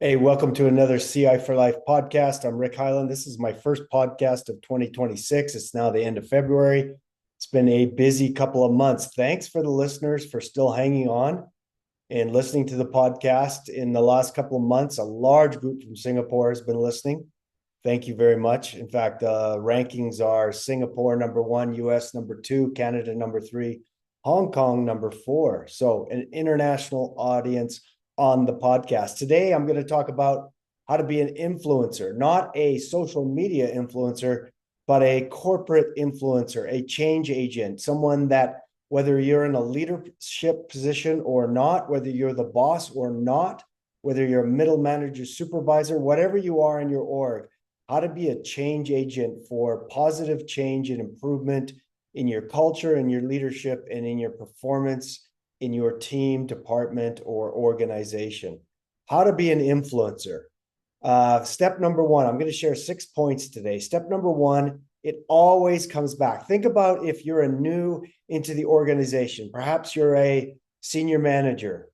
Hey, welcome to another CI for Life podcast. I'm Rick Hyland. This is my first podcast of 2026. It's now the end of February. It's been a busy couple of months. Thanks for the listeners for still hanging on and listening to the podcast. In the last couple of months, a large group from Singapore has been listening. Thank you very much. In fact, rankings are Singapore number one, US number two, Canada number three, Hong Kong number four. So, an international audience on the podcast. Today, I'm going to talk about how to be an influencer, not a social media influencer, but a corporate influencer, a change agent, someone that, whether you're in a leadership position or not, whether you're the boss or not, whether you're a middle manager, supervisor, whatever you are in your org, how to be a change agent for positive change and improvement in your culture, in your leadership, and in your performance in your team, department, or organization. How to be an influencer. Step number one, I'm going to share 6 points today. Step number one, it always comes back. Think about if you're a new into the organization. Perhaps you're a senior manager,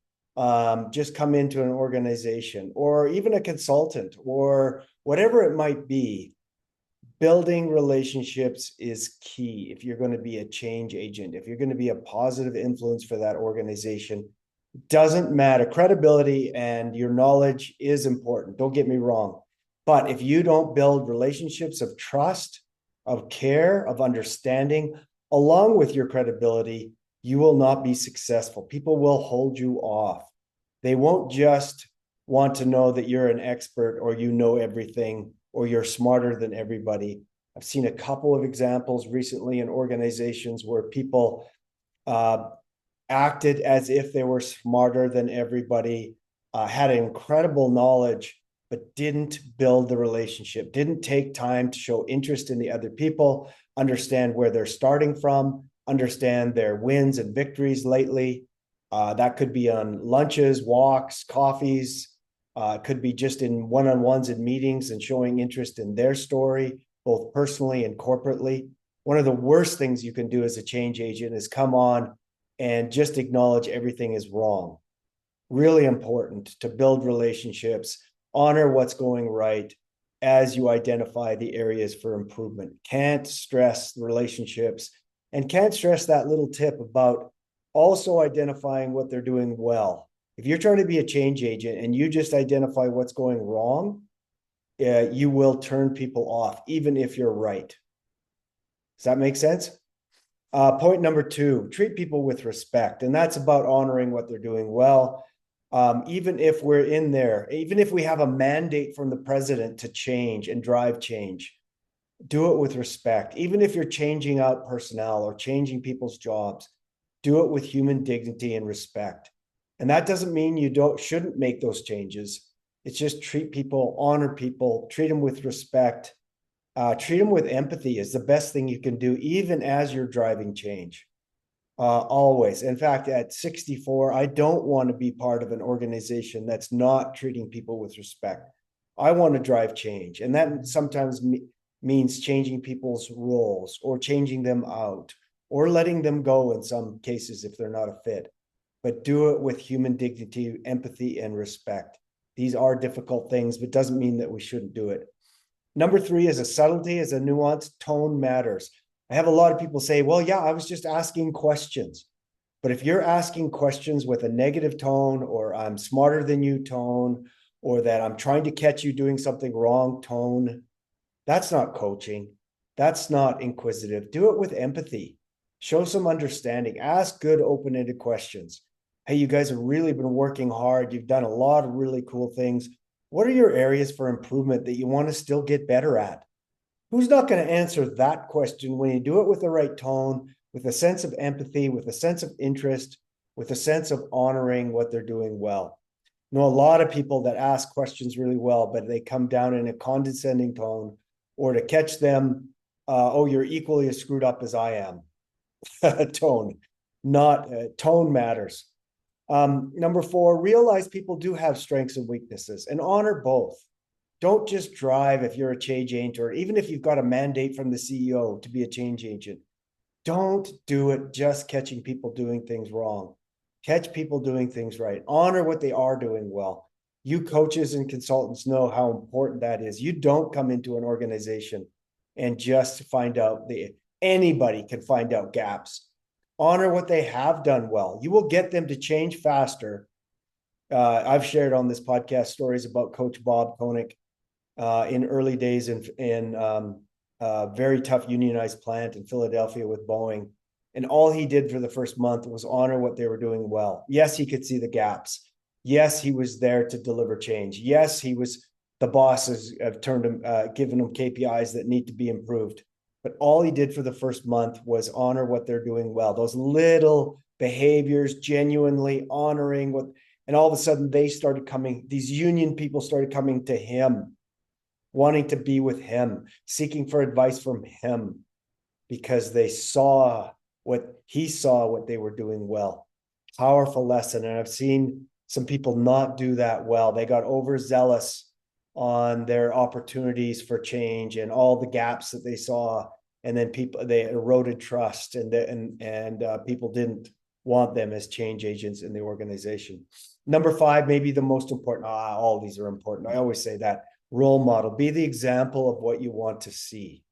just come into an organization, or even a consultant, or whatever it might be. Building relationships is key if you're going to be a change agent, if you're going to be a positive influence for that organization. Doesn't matter. Credibility and your knowledge is important. Don't get me wrong. But if you don't build relationships of trust, of care, of understanding, along with your credibility, you will not be successful. People will hold you off. They won't just want to know that you're an expert or you know everything or you're smarter than everybody. I've seen a couple of examples recently in organizations where people acted as if they were smarter than everybody, had incredible knowledge, but didn't build the relationship, didn't take time to show interest in the other people, understand where they're starting from, understand their wins and victories lately. That could be on lunches, walks, coffees. Could be just in one-on-ones and meetings and showing interest in their story, both personally and corporately. One of the worst things you can do as a change agent is come on and just acknowledge everything is wrong. Really important to build relationships, honor what's going right as you identify the areas for improvement. Can't stress the relationships and can't stress that little tip about also identifying what they're doing well. If you're trying to be a change agent and you just identify what's going wrong, you will turn people off, even if you're right. Does that make sense? Point number two, treat people with respect. And that's about honoring what they're doing well. Even if we're in there, even if we have a mandate from the president to change and drive change, do it with respect. Even if you're changing out personnel or changing people's jobs, do it with human dignity and respect. And that doesn't mean you shouldn't make those changes. It's just treat people, honor people, treat them with respect, treat them with empathy is the best thing you can do, even as you're driving change. Always. In fact, at 64, I don't want to be part of an organization that's not treating people with respect. I want to drive change. And that sometimes means changing people's roles or changing them out or letting them go in some cases if they're not a fit. But do it with human dignity, empathy, and respect. These are difficult things, but doesn't mean that we shouldn't do it. Number three is a subtlety, is a nuance. Tone matters. I have a lot of people say, well, yeah, I was just asking questions. But if you're asking questions with a negative tone or I'm smarter than you tone or that I'm trying to catch you doing something wrong tone, that's not coaching. That's not inquisitive. Do it with empathy. Show some understanding. Ask good open-ended questions. Hey, you guys have really been working hard. You've done a lot of really cool things. What are your areas for improvement that you want to still get better at? Who's not going to answer that question when you do it with the right tone, with a sense of empathy, with a sense of interest, with a sense of honoring what they're doing well? You know, a lot of people that ask questions really well, but they come down in a condescending tone or to catch them, oh, you're equally as screwed up as I am. Tone, not tone matters. Number four, realize people do have strengths and weaknesses and honor both. Don't just drive if you're a change agent or even if you've got a mandate from the CEO to be a change agent. Don't do it just catching people doing things wrong. Catch people doing things right. Honor what they are doing well. You coaches and consultants know how important that is. You don't come into an organization and just find out anybody can find out gaps. Honor what they have done well. You will get them to change faster. I've shared on this podcast stories about Coach Bob Koenig in early days in very tough unionized plant in Philadelphia with Boeing. And all he did for the first month was honor what they were doing well. Yes, he could see the gaps. Yes, he was there to deliver change. Yes, the bosses have given him KPIs that need to be improved. But all he did for the first month was honor what they're doing well. Those little behaviors, genuinely honoring what, and all of a sudden these union people started coming to him, wanting to be with him, seeking for advice from him, because they saw what they were doing well. Powerful lesson. And I've seen some people not do that well. They got overzealous on their opportunities for change and all the gaps that they saw. And then they eroded trust, and people didn't want them as change agents in the organization. Number 5, maybe the most important. All these are important. I always say that. Role model. Be the example of what you want to see.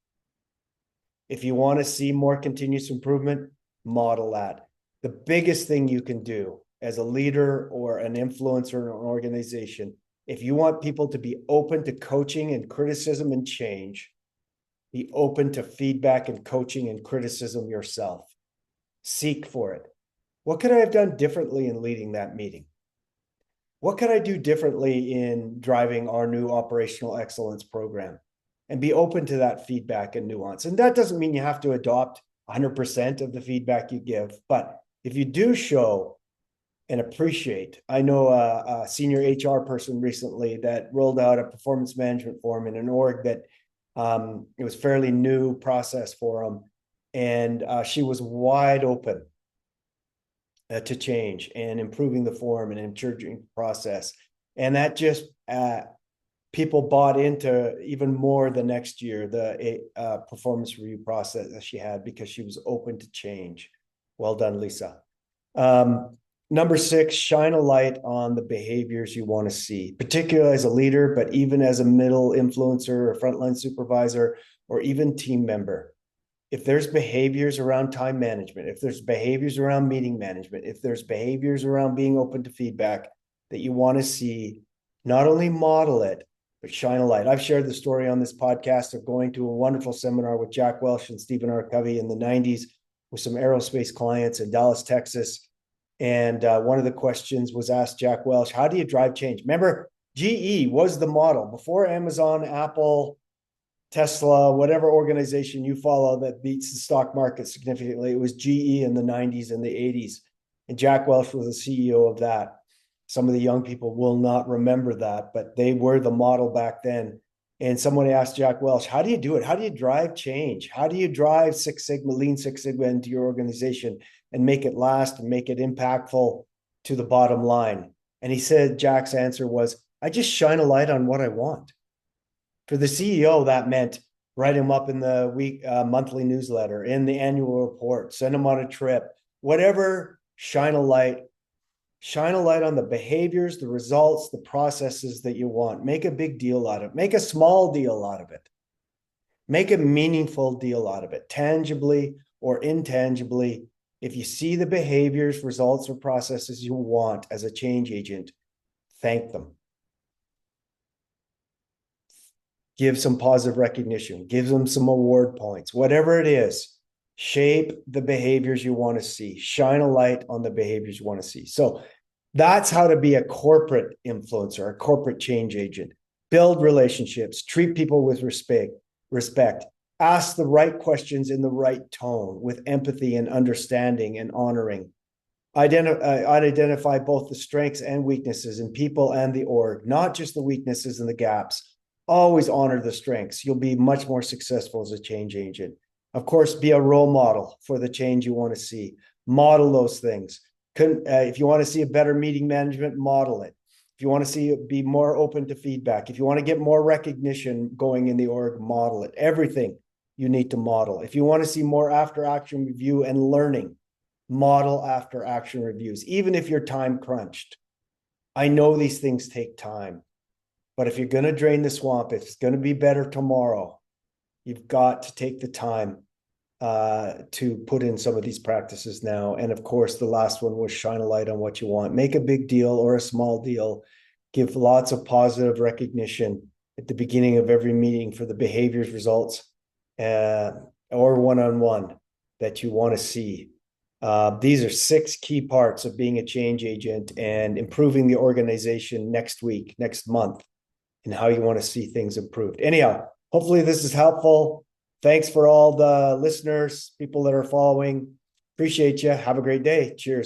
If you want to see more continuous improvement, model that. The biggest thing you can do as a leader or an influencer in an organization, if you want people to be open to coaching and criticism and change, be open to feedback and coaching and criticism yourself. Seek for it. What could I have done differently in leading that meeting? What could I do differently in driving our new operational excellence program? And be open to that feedback and nuance. And that doesn't mean you have to adopt 100% of the feedback you give. But if you do show and appreciate, I know a senior HR person recently that rolled out a performance management form in an org that it was fairly new process for them. And she was wide open to change and improving the form and improving the process. And that just people bought into even more the next year, the performance review process that she had, because she was open to change. Well done, Lisa. Number 6, shine a light on the behaviors you want to see, particularly as a leader, but even as a middle influencer or frontline supervisor, or even team member. If there's behaviors around time management, if there's behaviors around meeting management, if there's behaviors around being open to feedback that you want to see, not only model it, but shine a light. I've shared the story on this podcast of going to a wonderful seminar with Jack Welch and Stephen R. Covey in the 90s with some aerospace clients in Dallas, Texas. And one of the questions was asked Jack Welch, how do you drive change? Remember, GE was the model before Amazon, Apple, Tesla, whatever organization you follow that beats the stock market significantly. It was GE in the 90s and the 80s. And Jack Welch was the CEO of that. Some of the young people will not remember that, but they were the model back then. And someone asked Jack Welch, how do you do it? How do you drive change? How do you drive Six Sigma, Lean Six Sigma into your organization and make it last and make it impactful to the bottom line? And he said, Jack's answer was, I just shine a light on what I want. For the CEO, that meant write him up in the monthly newsletter, in the annual report, send him on a trip, whatever. Shine a light on the behaviors, the results, the processes that you want. Make a big deal out of it. Make a small deal out of it. Make a meaningful deal out of it, tangibly or intangibly. If you see the behaviors, results, or processes you want as a change agent, thank them. Give some positive recognition. Give them some award points. Whatever it is, shape the behaviors you want to see. Shine a light on the behaviors you want to see. So that's how to be a corporate influencer, a corporate change agent. Build relationships. Treat people with respect. Ask the right questions in the right tone with empathy and understanding and honoring. Identify both the strengths and weaknesses in people and the org, not just the weaknesses and the gaps. Always honor the strengths. You'll be much more successful as a change agent. Of course, be a role model for the change you want to see. Model those things. If you want to see a better meeting management, model it. If you want to be more open to feedback, if you want to get more recognition going in the org, model it. Everything you need to model. If you want to see more after action review and learning, model after action reviews, even if you're time crunched. I know these things take time, but if you're going to drain the swamp, if it's going to be better tomorrow, you've got to take the time to put in some of these practices now. And of course, the last one was shine a light on what you want. Make a big deal or a small deal. Give lots of positive recognition at the beginning of every meeting for the behaviors results or one-on-one that you want to see. These are 6 key parts of being a change agent and improving the organization next week, next month, and how you want to see things improved. Anyhow, hopefully this is helpful. Thanks for all the listeners, people that are following. Appreciate you. Have a great day. Cheers.